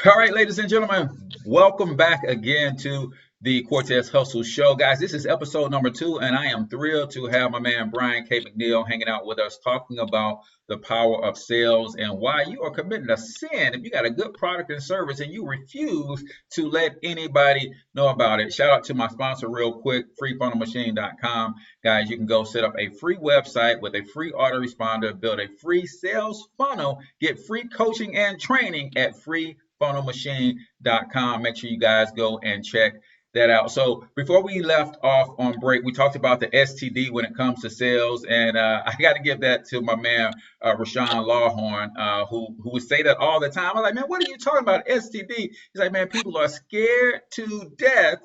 All right, ladies and gentlemen, welcome back again to the Cortez Hustle Show. Guys, this is episode number 2, and I am thrilled to have my man Brian K. McNeill hanging out with us talking about the power of sales and why you are committing a sin if you got a good product and service and you refuse to let anybody know about it. Shout out to my sponsor real quick, freefunnelmachine.com. Guys, you can go set up a free website with a free autoresponder, build a free sales funnel, get free coaching and training at freefunnelmachine.com. Make sure you guys go and check that out. So before we left off on break, we talked about the STD when it comes to sales, and I got to give that to my man Rashawn Lawhorn, who would say that all the time. I'm like, man, what are you talking about, STD? He's like, man, people are scared to death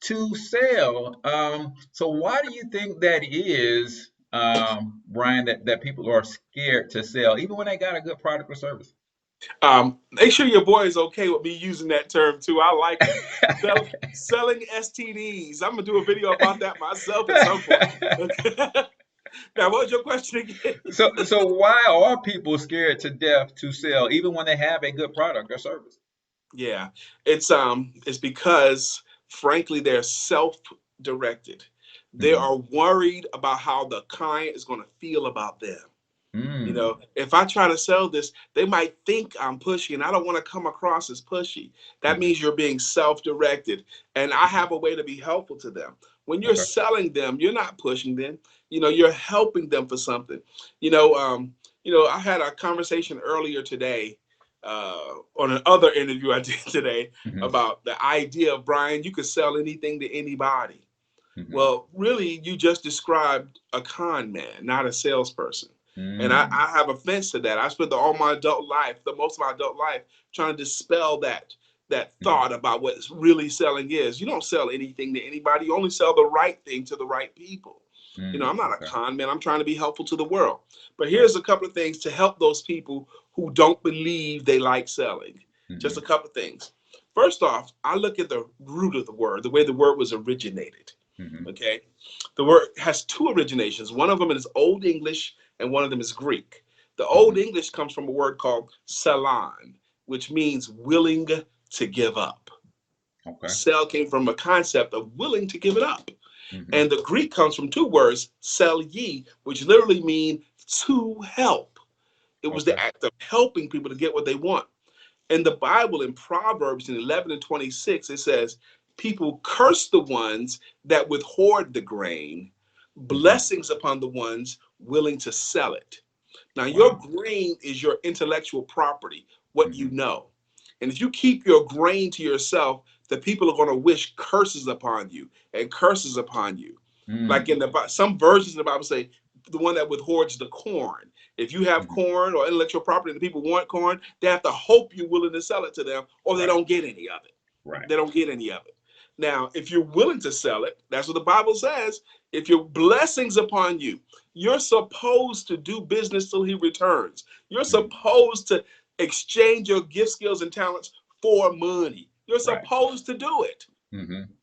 to sell. So why do you think that is, Brian, that people are scared to sell, even when they got a good product or service? Make sure your boy is okay with me using that term too. I like it. Selling STDs. I'm gonna do a video about that myself at some point. Now, what was your question again? So why are people scared to death to sell, even when they have a good product or service? Yeah, it's because frankly they're self-directed. They Hmm. are worried about how the client is going to feel about them. Mm. If I try to sell this, they might think I'm pushy, and I don't want to come across as pushy. That Hmm. means you're being self-directed, and I have a way to be helpful to them. When you're Okay. selling them, you're not pushing them. You're helping them for something. You know, um, I had a conversation earlier today on another interview I did today Hmm. about the idea of Brian, you could sell anything to anybody. Hmm. Well, really, you just described a con man, not a salesperson. And I, Mm. I have offense to that. I spent all my adult life, the most of my adult life, trying to dispel that Hmm. thought about what really selling is. You don't sell anything to anybody. You only sell the right thing to the right people. Mm. I'm not a Okay. con man. I'm trying to be helpful to the world. But Right. here's a couple of things to help those people who don't believe they like selling. Just a Hmm. couple of things. First off, I look at the root of the word, the way the word was originated. Hmm. Okay. The word has two originations. One of them is Old English and one of them is Greek. The Old Hmm. English comes from a word called salon, which means willing to give up. Okay. Sell came from a concept of willing to give it up. Hmm. And the Greek comes from two words, sell ye, which literally mean to help. It was the Okay. act of helping people to get what they want. In the Bible, in Proverbs in 11 and 26, it says, people curse the ones that withhold the grain, Hmm. blessings upon the ones willing to sell it. Now, your Wow. grain is your intellectual property, what you Hmm. know. And if you keep your grain to yourself, the people are going to wish curses upon you and curses upon you. Like Mm. in some versions of the Bible say, the one that withholds the corn. If you have Hmm. corn or intellectual property and the people want corn, they have to hope you're willing to sell it to them or they Right. don't get any of it. Right. They don't get any of it. Now, if you're willing to sell it, that's what the Bible says. If your blessings upon you, you're supposed to do business till he returns. You're Hmm. supposed to exchange your gift, skills, and talents for money. You're Right. supposed to do it. Hmm.